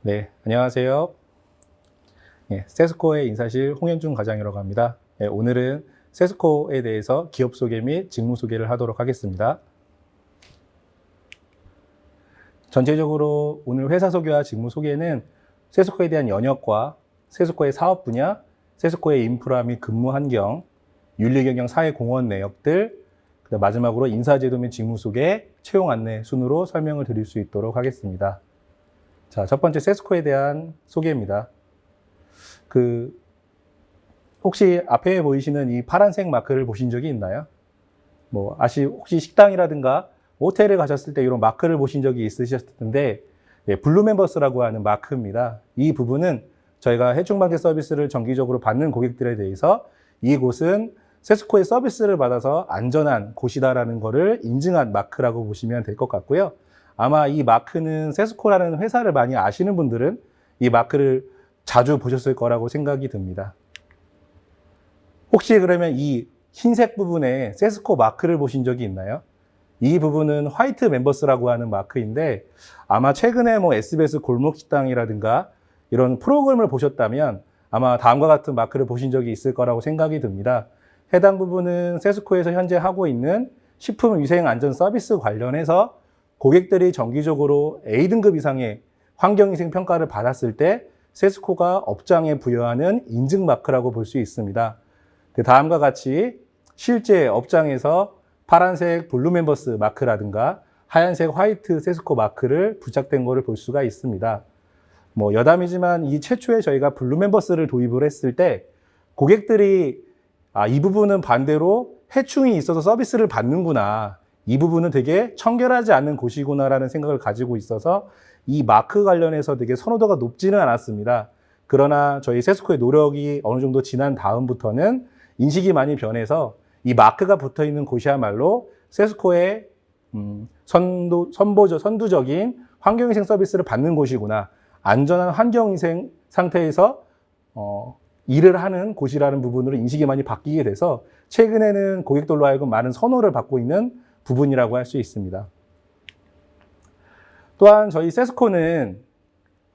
네, 안녕하세요. 세스코의 인사실 홍현중 과장이라고 합니다. 오늘은 세스코에 대해서 기업 소개 및 직무 소개를 하도록 하겠습니다. 전체적으로 오늘 회사 소개와 직무 소개는 세스코에 대한 연역과 세스코의 사업 분야, 세스코의 인프라 및 근무 환경, 윤리경영 사회공헌 내역들, 마지막으로 인사제도 및 직무 소개, 채용 안내 순으로 설명을 드릴 수 있도록 하겠습니다. 자, 첫 번째 세스코에 대한 소개입니다. 혹시 앞에 보이시는 이 파란색 마크를 보신 적이 있나요? 혹시 식당이라든가 호텔에 가셨을 때 이런 마크를 보신 적이 있으셨을 텐데, 블루 멤버스라고 하는 마크입니다. 이 부분은 저희가 해충방제 서비스를 정기적으로 받는 고객들에 대해서 이곳은 세스코의 서비스를 받아서 안전한 곳이다라는 것을 인증한 마크라고 보시면 될 것 같고요. 아마 이 마크는 세스코라는 회사를 많이 아시는 분들은 이 마크를 자주 보셨을 거라고 생각이 듭니다. 혹시 그러면 이 흰색 부분에 세스코 마크를 보신 적이 있나요? 이 부분은 화이트 멤버스라고 하는 마크인데 아마 최근에 SBS 골목식당이라든가 이런 프로그램을 보셨다면 아마 다음과 같은 마크를 보신 적이 있을 거라고 생각이 듭니다. 해당 부분은 세스코에서 현재 하고 있는 식품위생안전 서비스 관련해서 고객들이 정기적으로 A등급 이상의 환경위생 평가를 받았을 때 세스코가 업장에 부여하는 인증 마크라고 볼 수 있습니다. 다음과 같이 실제 업장에서 파란색 블루 멤버스 마크라든가 하얀색 화이트 세스코 마크를 부착된 것을 볼 수가 있습니다. 여담이지만 이 최초에 저희가 블루 멤버스를 도입을 했을 때 고객들이 이 부분은 반대로 해충이 있어서 서비스를 받는구나. 이 부분은 되게 청결하지 않은 곳이구나라는 생각을 가지고 있어서 이 마크 관련해서 되게 선호도가 높지는 않았습니다. 그러나 저희 세스코의 노력이 어느 정도 지난 다음부터는 인식이 많이 변해서 이 마크가 붙어 있는 곳이야말로 세스코의 선두적인 환경위생 서비스를 받는 곳이구나. 안전한 환경위생 상태에서 일을 하는 곳이라는 부분으로 인식이 많이 바뀌게 돼서 최근에는 고객들로 하여금 많은 선호를 받고 있는 부분이라고 할 수 있습니다. 또한 저희 세스코는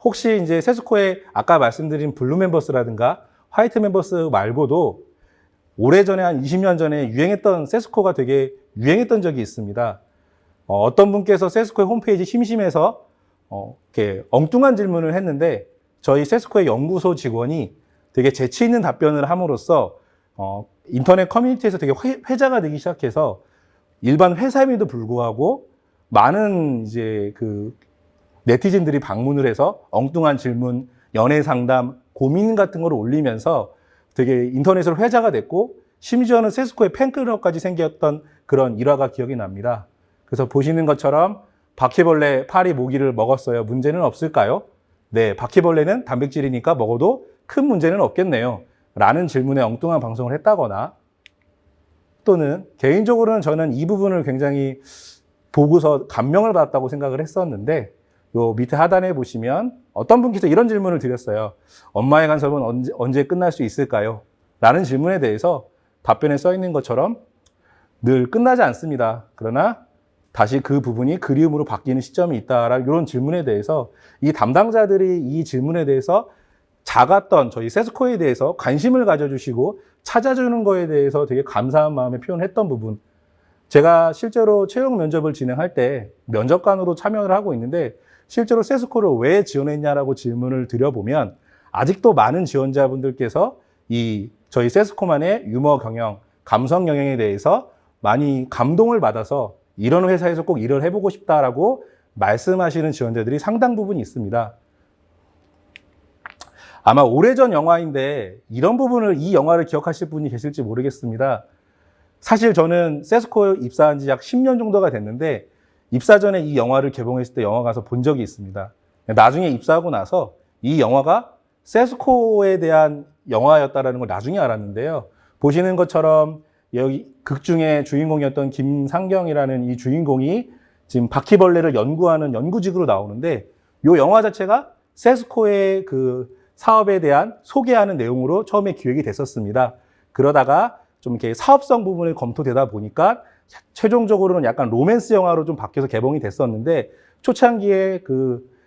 혹시 이제 세스코의 아까 말씀드린 블루 멤버스라든가 화이트 멤버스 말고도 오래전에 한 20년 전에 유행했던 세스코가 되게 유행했던 적이 있습니다. 어떤 분께서 세스코의 홈페이지 심심해서 이렇게 엉뚱한 질문을 했는데 저희 세스코의 연구소 직원이 되게 재치 있는 답변을 함으로써 인터넷 커뮤니티에서 되게 회자가 되기 시작해서 일반 회사임에도 불구하고 많은 이제 네티즌들이 방문을 해서 엉뚱한 질문, 연애 상담, 고민 같은 걸 올리면서 되게 인터넷으로 회자가 됐고 심지어는 세스코의 팬클럽까지 생겼던 그런 일화가 기억이 납니다. 그래서 보시는 것처럼 바퀴벌레 파리 모기를 먹었어요. 문제는 없을까요? 네, 바퀴벌레는 단백질이니까 먹어도 큰 문제는 없겠네요. 라는 질문에 엉뚱한 방송을 했다거나 또는 개인적으로는 저는 이 부분을 굉장히 보고서 감명을 받았다고 생각을 했었는데 요 밑에 하단에 보시면 어떤 분께서 이런 질문을 드렸어요. 엄마의 간섭은 언제 끝날 수 있을까요? 라는 질문에 대해서 답변에 써 있는 것처럼 늘 끝나지 않습니다. 그러나 다시 그 부분이 그리움으로 바뀌는 시점이 있다라는 이런 질문에 대해서 이 담당자들이 이 질문에 대해서 작았던 저희 세스코에 대해서 관심을 가져주시고 찾아주는 거에 대해서 되게 감사한 마음을 표현했던 부분. 제가 실제로 채용 면접을 진행할 때 면접관으로 참여를 하고 있는데 실제로 세스코를 왜 지원했냐라고 질문을 드려보면 아직도 많은 지원자분들께서 이 저희 세스코만의 유머 경영, 감성 경영에 대해서 많이 감동을 받아서 이런 회사에서 꼭 일을 해보고 싶다라고 말씀하시는 지원자들이 상당 부분 있습니다. 아마 오래전 영화인데 이런 부분을 이 영화를 기억하실 분이 계실지 모르겠습니다. 사실 저는 세스코 입사한 지 약 10년 정도가 됐는데 입사 전에 이 영화를 개봉했을 때 영화 가서 본 적이 있습니다. 나중에 입사하고 나서 이 영화가 세스코에 대한 영화였다는 걸 나중에 알았는데요. 보시는 것처럼 여기 극 중에 주인공이었던 김상경이라는 이 주인공이 지금 바퀴벌레를 연구하는 연구직으로 나오는데 이 영화 자체가 세스코의 사업에 대한 소개하는 내용으로 처음에 기획이 됐었습니다. 그러다가 좀 이렇게 사업성 부분을 검토되다 보니까 최종적으로는 약간 로맨스 영화로 좀 바뀌어서 개봉이 됐었는데 초창기에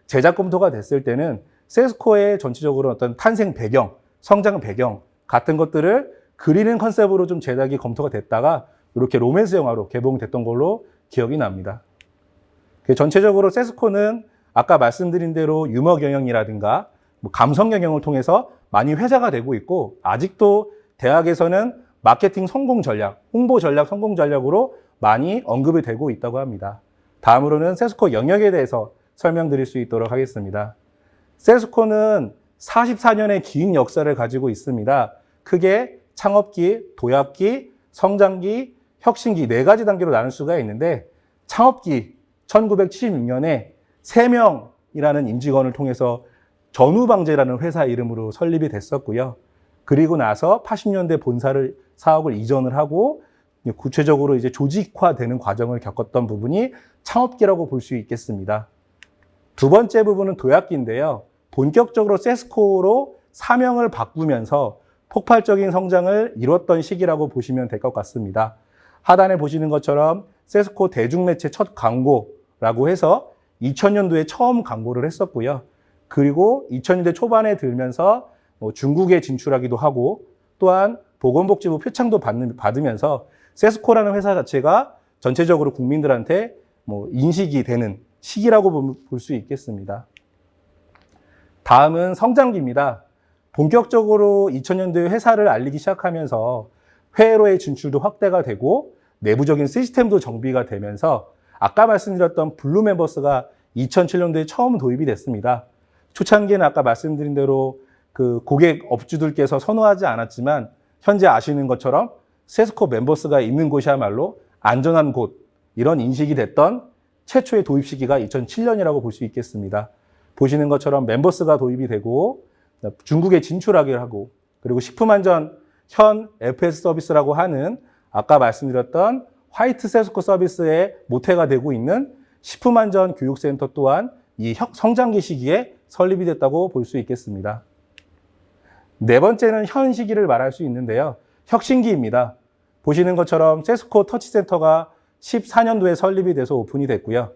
제작 검토가 됐을 때는 세스코의 전체적으로 어떤 탄생 배경, 성장 배경 같은 것들을 그리는 컨셉으로 좀 제작이 검토가 됐다가 이렇게 로맨스 영화로 개봉됐던 걸로 기억이 납니다. 전체적으로 세스코는 아까 말씀드린 대로 유머 경영이라든가 감성 경영을 통해서 많이 회자가 되고 있고, 아직도 대학에서는 마케팅 성공 전략, 홍보 전략, 성공 전략으로 많이 언급이 되고 있다고 합니다. 다음으로는 세스코 영역에 대해서 설명드릴 수 있도록 하겠습니다. 세스코는 44년의 긴 역사를 가지고 있습니다. 크게 창업기, 도약기, 성장기, 혁신기 4가지 단계로 나눌 수가 있는데, 창업기 1976년에 3명이라는 임직원을 통해서 전우방제라는 회사 이름으로 설립이 됐었고요. 그리고 나서 80년대 본사를 사업을 이전을 하고 구체적으로 이제 조직화되는 과정을 겪었던 부분이 창업기라고 볼 수 있겠습니다. 두 번째 부분은 도약기인데요. 본격적으로 세스코로 사명을 바꾸면서 폭발적인 성장을 이뤘던 시기라고 보시면 될 것 같습니다. 하단에 보시는 것처럼 세스코 대중매체 첫 광고라고 해서 2000년도에 처음 광고를 했었고요. 그리고 2000년대 초반에 들면서 중국에 진출하기도 하고, 또한 보건복지부 표창도 받으면서 세스코라는 회사 자체가 전체적으로 국민들한테 인식이 되는 시기라고 볼 수 있겠습니다. 다음은 성장기입니다. 본격적으로 2000년도에 회사를 알리기 시작하면서 해외로의 진출도 확대가 되고 내부적인 시스템도 정비가 되면서 아까 말씀드렸던 블루 멤버스가 2007년도에 처음 도입이 됐습니다. 초창기에는 아까 말씀드린 대로 그 고객 업주들께서 선호하지 않았지만 현재 아시는 것처럼 세스코 멤버스가 있는 곳이야말로 안전한 곳, 이런 인식이 됐던 최초의 도입 시기가 2007년이라고 볼 수 있겠습니다. 보시는 것처럼 멤버스가 도입이 되고 중국에 진출하기를 하고, 그리고 식품안전 현 FS 서비스라고 하는 아까 말씀드렸던 화이트 세스코 서비스의 모태가 되고 있는 식품안전 교육센터 또한 이 성장기 시기에 설립이 됐다고 볼 수 있겠습니다. 네 번째는 현 시기를 말할 수 있는데요. 혁신기입니다. 보시는 것처럼 세스코 터치센터가 14년도에 설립이 돼서 오픈이 됐고요.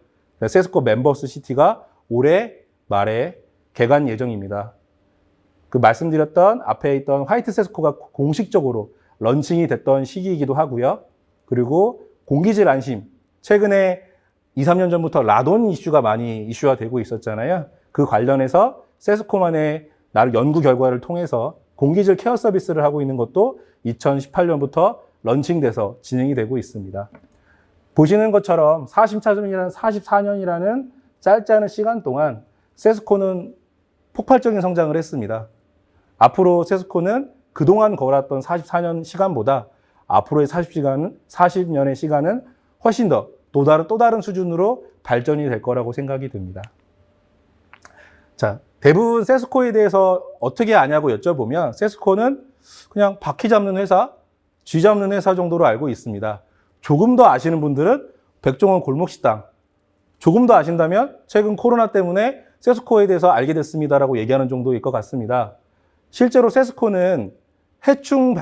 세스코 멤버스 시티가 올해 말에 개관 예정입니다. 그 말씀드렸던 앞에 있던 화이트 세스코가 공식적으로 런칭이 됐던 시기이기도 하고요. 그리고 공기질 안심, 최근에 2, 3년 전부터 라돈 이슈가 많이 이슈화 되고 있었잖아요. 그 관련해서 세스코만의 연구 결과를 통해서 공기질 케어 서비스를 하고 있는 것도 2018년부터 런칭돼서 진행이 되고 있습니다. 보시는 것처럼 44년이라는 짧지 않은 시간 동안 세스코는 폭발적인 성장을 했습니다. 앞으로 세스코는 그동안 걸었던 44년 시간보다 앞으로의 40년의 시간은 훨씬 더 또 다른 수준으로 발전이 될 거라고 생각이 듭니다. 자, 대부분 세스코에 대해서 어떻게 아냐고 여쭤보면 세스코는 그냥 바퀴 잡는 회사, 쥐 잡는 회사 정도로 알고 있습니다. 조금 더 아시는 분들은 백종원 골목식당, 조금 더 아신다면 최근 코로나 때문에 세스코에 대해서 알게 됐습니다라고 얘기하는 정도일 것 같습니다. 실제로 세스코는 해충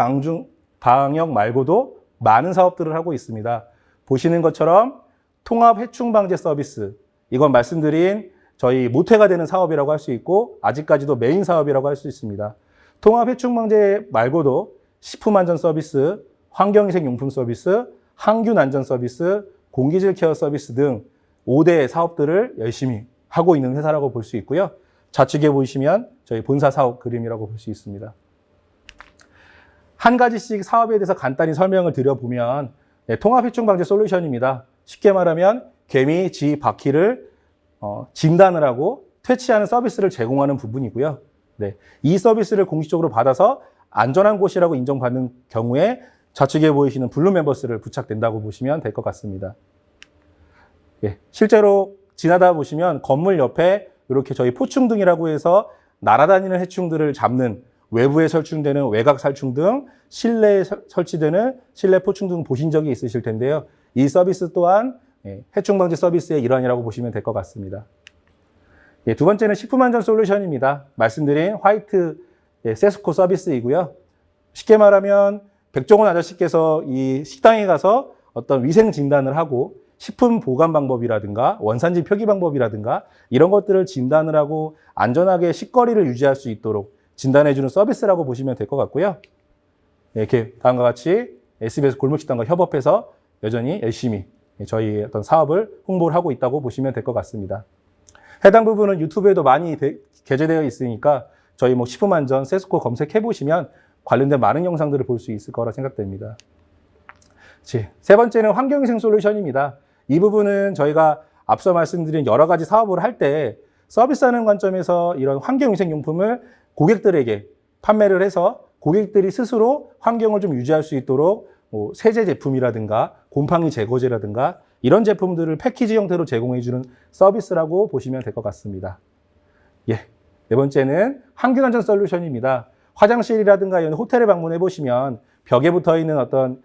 방역 말고도 많은 사업들을 하고 있습니다. 보시는 것처럼 통합 해충 방제 서비스, 이건 말씀드린 저희 모태가 되는 사업이라고 할 수 있고 아직까지도 메인 사업이라고 할 수 있습니다. 통합 해충 방제 말고도 식품 안전 서비스, 환경위생 용품 서비스, 항균 안전 서비스, 공기질 케어 서비스 등 5대 사업들을 열심히 하고 있는 회사라고 볼 수 있고요. 좌측에 보시면 저희 본사 사업 그림이라고 볼 수 있습니다. 한 가지씩 사업에 대해서 간단히 설명을 드려보면 통합 해충 방제 솔루션입니다. 쉽게 말하면 개미, 쥐, 바퀴를 진단을 하고 퇴치하는 서비스를 제공하는 부분이고요. 네, 이 서비스를 공식적으로 받아서 안전한 곳이라고 인정받는 경우에 좌측에 보이시는 블루 멤버스를 부착된다고 보시면 될 것 같습니다. 예, 실제로 지나다 보시면 건물 옆에 이렇게 저희 포충등이라고 해서 날아다니는 해충들을 잡는 외부에 설치되는 외곽 살충 등 실내에 설치되는 실내 포충 등 보신 적이 있으실 텐데요. 이 서비스 또한 해충 방지 서비스의 일환이라고 보시면 될 것 같습니다. 두 번째는 식품 안전 솔루션입니다. 말씀드린 화이트 세스코 서비스이고요. 쉽게 말하면 백종원 아저씨께서 이 식당에 가서 어떤 위생 진단을 하고 식품 보관 방법이라든가 원산지 표기 방법이라든가 이런 것들을 진단을 하고 안전하게 식거리를 유지할 수 있도록 진단해주는 서비스라고 보시면 될 것 같고요. 이렇게 다음과 같이 SBS 골목식당과 협업해서 여전히 열심히 저희 어떤 사업을 홍보를 하고 있다고 보시면 될 것 같습니다. 해당 부분은 유튜브에도 많이 게재되어 있으니까 저희 뭐 식품안전, 세스코 검색해 보시면 관련된 많은 영상들을 볼 수 있을 거라 생각됩니다. 세 번째는 환경위생 솔루션입니다. 이 부분은 저희가 앞서 말씀드린 여러 가지 사업을 할 때 서비스하는 관점에서 이런 환경위생 용품을 고객들에게 판매를 해서 고객들이 스스로 환경을 좀 유지할 수 있도록 뭐 세제 제품이라든가 곰팡이 제거제라든가 이런 제품들을 패키지 형태로 제공해주는 서비스라고 보시면 될 것 같습니다. 네 번째는 환경안전 솔루션입니다. 화장실이라든가 이런 호텔에 방문해 보시면 벽에 붙어 있는 어떤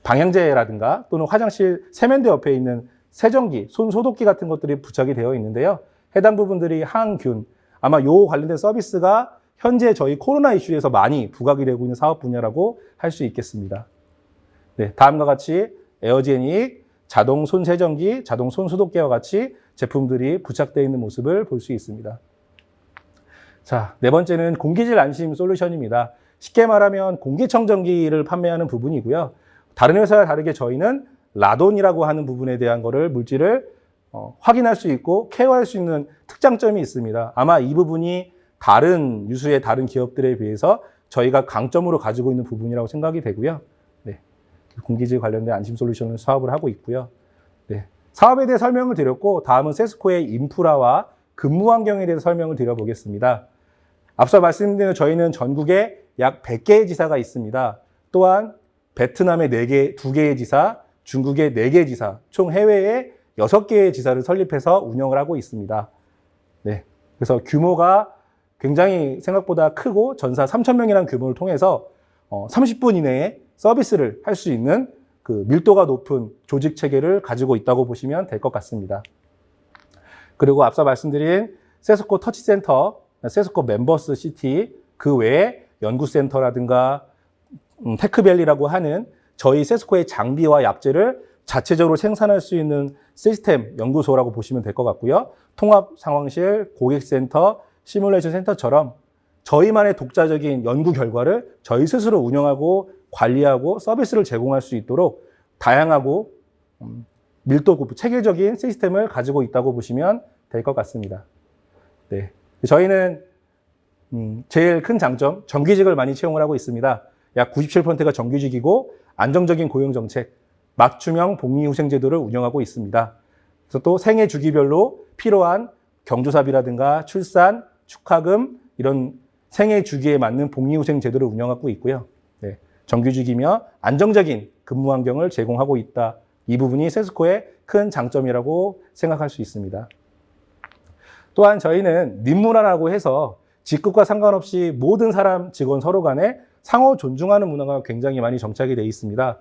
방향제라든가 또는 화장실 세면대 옆에 있는 세정기, 손 소독기 같은 것들이 부착이 되어 있는데요. 해당 부분들이 항균, 아마 요 관련된 서비스가 현재 저희 코로나 이슈에서 많이 부각이 되고 있는 사업 분야라고 할 수 있겠습니다. 네, 다음과 같이 에어제닉, 자동 손 세정기, 자동 손 소독기와 같이 제품들이 부착되어 있는 모습을 볼 수 있습니다. 자, 네 번째는 공기질 안심 솔루션입니다. 쉽게 말하면 공기청정기를 판매하는 부분이고요. 다른 회사와 다르게 저희는 라돈이라고 하는 부분에 대한 물질을 확인할 수 있고 케어할 수 있는 특장점이 있습니다. 아마 이 부분이 다른 유수의 다른 기업들에 비해서 저희가 강점으로 가지고 있는 부분이라고 생각이 되고요. 네, 공기질 관련된 안심 솔루션을 사업을 하고 있고요. 네, 사업에 대해 설명을 드렸고 다음은 세스코의 인프라와 근무 환경에 대해서 설명을 드려보겠습니다. 앞서 말씀드린 저희는 전국에 약 100개의 지사가 있습니다. 또한 베트남에 2개의 지사, 중국에 4개의 지사, 총 해외에 6개의 지사를 설립해서 운영을 하고 있습니다. 네, 그래서 규모가 굉장히 생각보다 크고 전사 3,000명이라는 규모를 통해서 30분 이내에 서비스를 할 수 있는 그 밀도가 높은 조직 체계를 가지고 있다고 보시면 될 것 같습니다. 그리고 앞서 말씀드린 세스코 터치센터, 세스코 멤버스 시티, 그 외에 연구센터라든가 테크밸리라고 하는 저희 세스코의 장비와 약재를 자체적으로 생산할 수 있는 시스템 연구소라고 보시면 될 것 같고요. 통합 상황실, 고객센터, 시뮬레이션 센터처럼 저희만의 독자적인 연구 결과를 저희 스스로 운영하고 관리하고 서비스를 제공할 수 있도록 다양하고 밀도 높은 체계적인 시스템을 가지고 있다고 보시면 될 것 같습니다. 네, 저희는 제일 큰 장점, 정규직을 많이 채용을 하고 있습니다. 약 97%가 정규직이고 안정적인 고용정책, 맞춤형 복리후생제도를 운영하고 있습니다. 그래서 또 생애 주기별로 필요한 경조사비라든가 출산, 축하금 이런 생애 주기에 맞는 복리후생제도를 운영하고 있고요. 네, 정규직이며 안정적인 근무 환경을 제공하고 있다. 이 부분이 세스코의 큰 장점이라고 생각할 수 있습니다. 또한 저희는 님문화라고 해서 직급과 상관없이 모든 사람, 직원 서로 간에 상호 존중하는 문화가 굉장히 많이 정착이 되어 있습니다.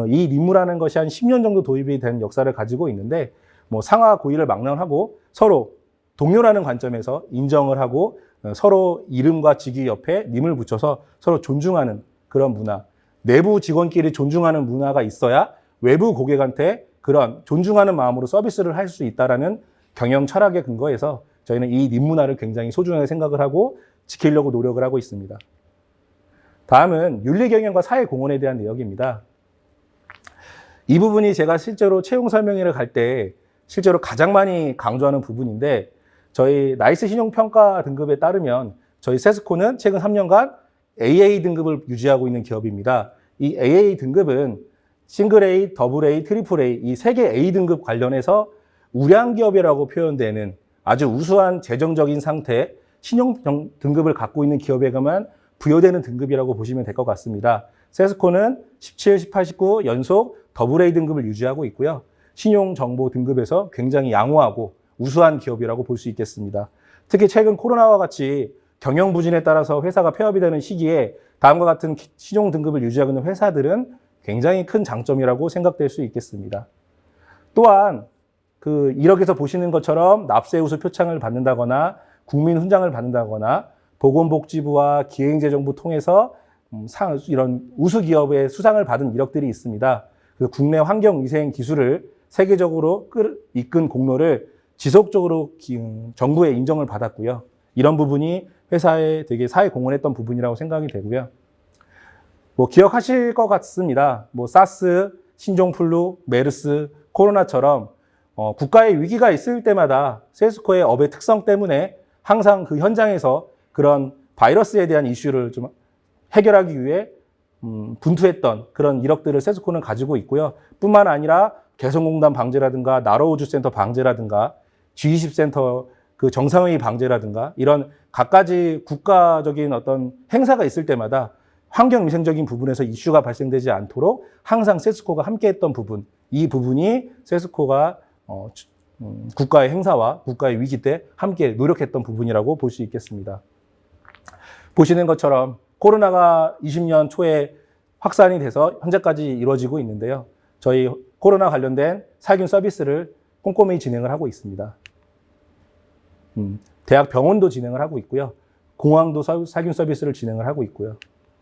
이 님무라는 것이 한 10년 정도 도입이 된 역사를 가지고 있는데 뭐 상하 고의를 막론하고 서로 동료라는 관점에서 인정을 하고 서로 이름과 직위 옆에 님을 붙여서 서로 존중하는 그런 문화, 내부 직원끼리 존중하는 문화가 있어야 외부 고객한테 그런 존중하는 마음으로 서비스를 할 수 있다라는 경영 철학에 근거해서 저희는 이 님 문화를 굉장히 소중하게 생각을 하고 지키려고 노력을 하고 있습니다. 다음은 윤리경영과 사회공헌에 대한 내역입니다. 이 부분이 제가 실제로 채용 설명회를 갈 때 실제로 가장 많이 강조하는 부분인데 저희 나이스 신용평가 등급에 따르면 저희 세스코는 최근 3년간 AA 등급을 유지하고 있는 기업입니다. 이 AA 등급은 싱글 A, 더블 A, 트리플 A 이 3개 A 등급 관련해서 우량기업이라고 표현되는 아주 우수한 재정적인 상태, 신용 등급을 갖고 있는 기업에게만 부여되는 등급이라고 보시면 될 것 같습니다. 세스코는 17, 18, 19 연속 더블 A 등급을 유지하고 있고요. 신용정보 등급에서 굉장히 양호하고 우수한 기업이라고 볼 수 있겠습니다. 특히 최근 코로나와 같이 경영 부진에 따라서 회사가 폐업이 되는 시기에 다음과 같은 신용 등급을 유지하고 있는 회사들은 굉장히 큰 장점이라고 생각될 수 있겠습니다. 또한 그 1억에서 보시는 것처럼 납세우수 표창을 받는다거나 국민훈장을 받는다거나 보건복지부와 기획재정부 통해서 이런 우수기업의 수상을 받은 이력들이 있습니다. 그 국내 환경위생 기술을 세계적으로 이끈 공로를 지속적으로 정부의 인정을 받았고요. 이런 부분이 회사에 되게 사회 공헌했던 부분이라고 생각이 되고요. 뭐 기억하실 것 같습니다. 뭐 사스, 신종플루, 메르스, 코로나처럼 국가의 위기가 있을 때마다 세스코의 업의 특성 때문에 항상 그 현장에서 그런 바이러스에 대한 이슈를 좀 해결하기 위해 분투했던 그런 이력들을 세스코는 가지고 있고요. 뿐만 아니라 개성공단 방제라든가 나로우주센터 방제라든가 G20센터 그 정상회의 방제라든가 이런 갖가지 국가적인 어떤 행사가 있을 때마다 환경위생적인 부분에서 이슈가 발생되지 않도록 항상 세스코가 함께했던 부분, 이 부분이 세스코가 국가의 행사와 국가의 위기 때 함께 노력했던 부분이라고 볼 수 있겠습니다. 보시는 것처럼 코로나가 20년 초에 확산이 돼서 현재까지 이루어지고 있는데요. 저희 코로나 관련된 살균 서비스를 꼼꼼히 진행을 하고 있습니다. 대학 병원도 진행을 하고 있고요. 공항도 살균 서비스를 진행을 하고 있고요.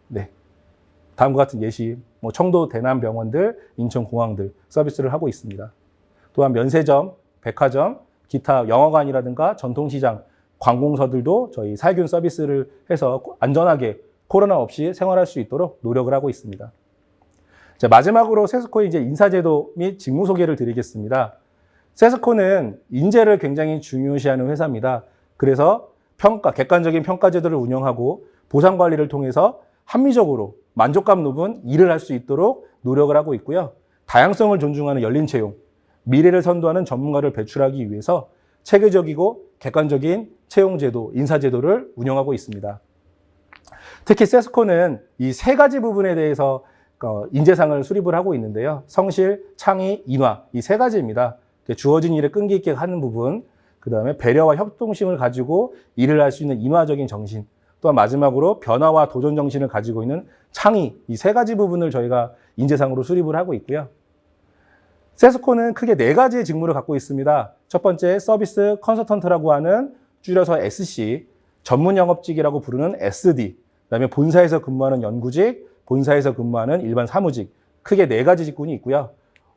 네. 다음과 같은 예시, 뭐 청도 대남병원들, 인천공항들 서비스를 하고 있습니다. 또한 면세점, 백화점, 기타 영화관이라든가 전통시장, 관공서들도 저희 살균 서비스를 해서 안전하게 코로나 없이 생활할 수 있도록 노력을 하고 있습니다. 자, 마지막으로 세스코의 이제 인사제도 및 직무 소개를 드리겠습니다. 세스코는 인재를 굉장히 중요시하는 회사입니다. 그래서 객관적인 평가 제도를 운영하고 보상 관리를 통해서 합리적으로 만족감 높은 일을 할 수 있도록 노력을 하고 있고요. 다양성을 존중하는 열린 채용, 미래를 선도하는 전문가를 배출하기 위해서 체계적이고 객관적인 채용제도, 인사제도를 운영하고 있습니다. 특히 세스코는 이 세 가지 부분에 대해서 인재상을 수립을 하고 있는데요. 성실, 창의, 인화, 이 세 가지입니다. 주어진 일을 끈기 있게 하는 부분, 그 다음에 배려와 협동심을 가지고 일을 할 수 있는 인화적인 정신, 또한 마지막으로 변화와 도전 정신을 가지고 있는 창의, 이 세 가지 부분을 저희가 인재상으로 수립을 하고 있고요. 세스코는 크게 네 가지의 직무를 갖고 있습니다. 첫 번째, 서비스 컨설턴트라고 하는 줄여서 SC, 전문 영업직이라고 부르는 SD, 그다음에 본사에서 근무하는 연구직, 본사에서 근무하는 일반 사무직, 크게 네 가지 직군이 있고요.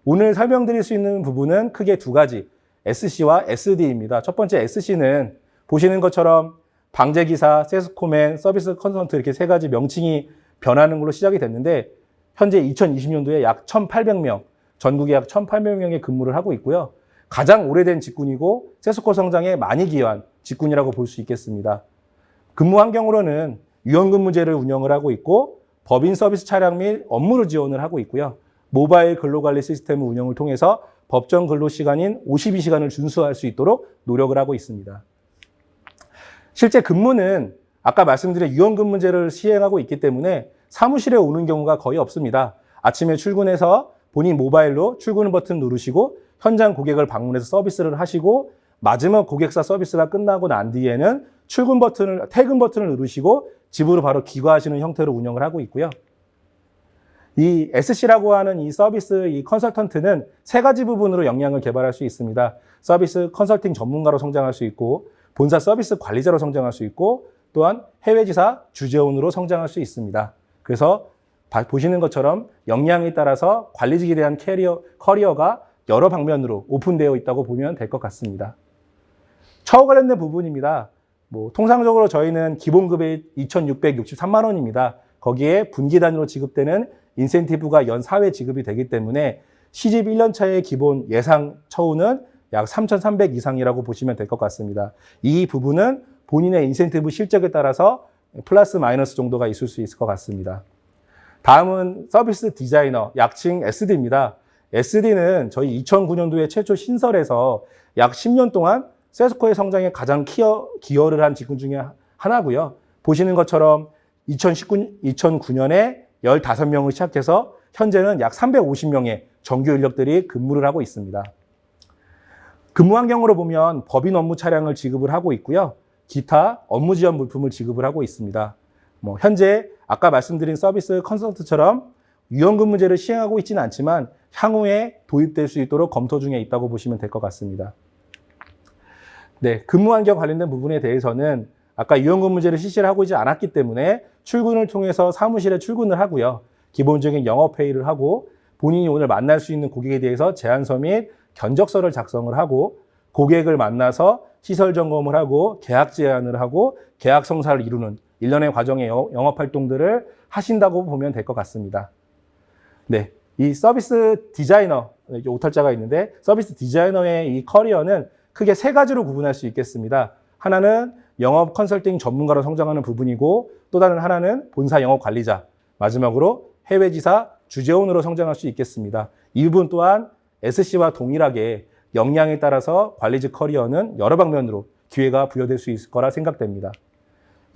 오늘 설명드릴 수 있는 부분은 크게 두 가지, SC와 SD입니다. 첫 번째 SC는 보시는 것처럼 방제기사, 세스코맨, 서비스 컨설턴트 이렇게 세 가지 명칭이 변하는 걸로 시작이 됐는데 현재 2020년도에 약 1,800명, 전국에 약 1,800명의 근무를 하고 있고요. 가장 오래된 직군이고 세스코 성장에 많이 기여한 직군이라고 볼 수 있겠습니다. 근무 환경으로는 유연근무제를 운영을 하고 있고 법인 서비스 차량 및 업무를 지원을 하고 있고요. 모바일 근로관리 시스템 운영을 통해서 법정 근로시간인 52시간을 준수할 수 있도록 노력을 하고 있습니다. 실제 근무는 아까 말씀드린 유연근무제를 시행하고 있기 때문에 사무실에 오는 경우가 거의 없습니다. 아침에 출근해서 본인 모바일로 출근 버튼 누르시고 현장 고객을 방문해서 서비스를 하시고 마지막 고객사 서비스가 끝나고 난 뒤에는 퇴근 버튼을 누르시고 집으로 바로 귀가하시는 형태로 운영을 하고 있고요. 이 SC라고 하는 이 서비스, 이 컨설턴트는 세 가지 부분으로 역량을 개발할 수 있습니다. 서비스 컨설팅 전문가로 성장할 수 있고, 본사 서비스 관리자로 성장할 수 있고, 또한 해외지사 주재원으로 성장할 수 있습니다. 그래서 보시는 것처럼 역량에 따라서 관리직에 대한 커리어가 여러 방면으로 오픈되어 있다고 보면 될 것 같습니다. 처우 관련된 부분입니다. 통상적으로 저희는 기본급이 2,663만 원입니다. 거기에 분기 단위로 지급되는 인센티브가 연 4회 지급이 되기 때문에 시집 1년 차의 기본 예상 처우는 약 3,300 이상이라고 보시면 될 것 같습니다. 이 부분은 본인의 인센티브 실적에 따라서 플러스 마이너스 정도가 있을 수 있을 것 같습니다. 다음은 서비스 디자이너, 약칭 SD입니다. SD는 저희 2009년도에 최초 신설해서 약 10년 동안 세스코의 성장에 가장 기여를 한 직군 중에 하나고요. 보시는 것처럼 2009년에 15명을 시작해서 현재는 약 350명의 정규 인력들이 근무를 하고 있습니다. 근무 환경으로 보면 법인 업무 차량을 지급을 하고 있고요. 기타 업무 지원 물품을 지급을 하고 있습니다. 현재 아까 말씀드린 서비스 컨설턴트처럼 유연근무제를 시행하고 있지는 않지만 향후에 도입될 수 있도록 검토 중에 있다고 보시면 될 것 같습니다. 네, 근무 환경 관련된 부분에 대해서는 아까 유연근무제를 실시를 하고 있지 않았기 때문에 출근을 통해서 사무실에 출근을 하고요. 기본적인 영업회의를 하고 본인이 오늘 만날 수 있는 고객에 대해서 제안서 및 견적서를 작성을 하고 고객을 만나서 시설 점검을 하고 계약 제안을 하고 계약 성사를 이루는 일련의 과정의 영업 활동들을 하신다고 보면 될 것 같습니다. 네, 이 서비스 디자이너, 오탈자가 있는데 서비스 디자이너의 이 커리어는 크게 세 가지로 구분할 수 있겠습니다. 하나는 영업 컨설팅 전문가로 성장하는 부분이고 또 다른 하나는 본사 영업 관리자, 마지막으로 해외 지사 주재원으로 성장할 수 있겠습니다. 이 부분 또한 SC와 동일하게 역량에 따라서 관리직 커리어는 여러 방면으로 기회가 부여될 수 있을 거라 생각됩니다.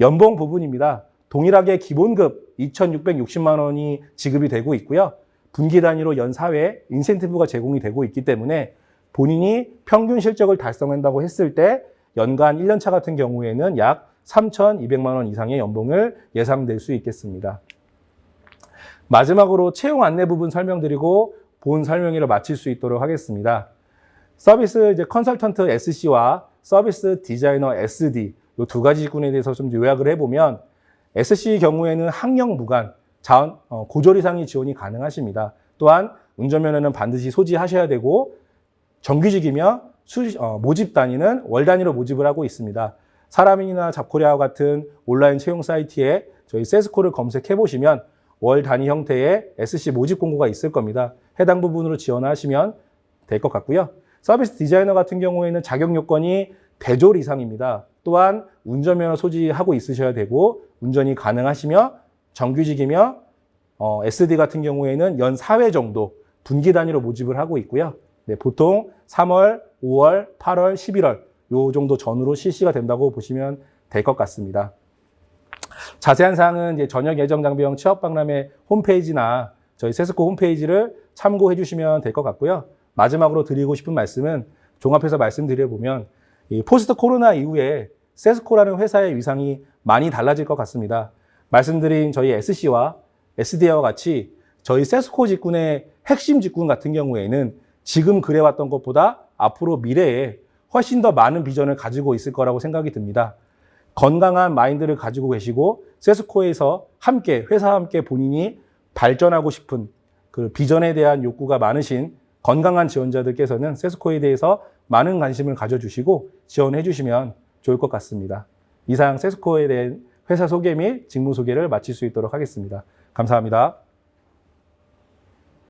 연봉 부분입니다. 동일하게 기본급 2,660만 원이 지급이 되고 있고요. 분기 단위로 연 4회 인센티브가 제공이 되고 있기 때문에 본인이 평균 실적을 달성한다고 했을 때 연간 1년차 같은 경우에는 약 3,200만 원 이상의 연봉을 예상될 수 있겠습니다. 마지막으로 채용 안내 부분 설명드리고 본 설명회를 마칠 수 있도록 하겠습니다. 서비스 컨설턴트 SC와 서비스 디자이너 SD 이 두 가지 직군에 대해서 좀 요약을 해보면 SC 경우에는 학력 무관, 고졸 이상의 지원이 가능하십니다. 또한 운전면허는 반드시 소지하셔야 되고 정규직이며 모집 단위는 월 단위로 모집을 하고 있습니다. 사람인이나 잡코리아와 같은 온라인 채용 사이트에 저희 세스코를 검색해 보시면 월 단위 형태의 SC 모집 공고가 있을 겁니다. 해당 부분으로 지원하시면 될 것 같고요. 서비스 디자이너 같은 경우에는 자격 요건이 대졸 이상입니다. 또한 운전면허 소지하고 있으셔야 되고 운전이 가능하시며 정규직이며 SD 같은 경우에는 연 4회 정도 분기 단위로 모집을 하고 있고요. 네, 보통 3월, 5월, 8월, 11월 요 정도 전후로 실시가 된다고 보시면 될 것 같습니다. 자세한 사항은 이제 전역 예정 장비형 취업 박람회 홈페이지나 저희 세스코 홈페이지를 참고해 주시면 될 것 같고요. 마지막으로 드리고 싶은 말씀은 종합해서 말씀드려보면 이 포스트 코로나 이후에 세스코라는 회사의 위상이 많이 달라질 것 같습니다. 말씀드린 저희 SC와 SD와 같이 저희 세스코 직군의 핵심 직군 같은 경우에는 지금 그래왔던 것보다 앞으로 미래에 훨씬 더 많은 비전을 가지고 있을 거라고 생각이 듭니다. 건강한 마인드를 가지고 계시고 세스코에서 함께 회사와 함께 본인이 발전하고 싶은 그 비전에 대한 욕구가 많으신 건강한 지원자들께서는 세스코에 대해서 많은 관심을 가져주시고 지원해 주시면 좋을 것 같습니다. 이상 세스코에 대한 회사 소개 및 직무 소개를 마칠 수 있도록 하겠습니다. 감사합니다.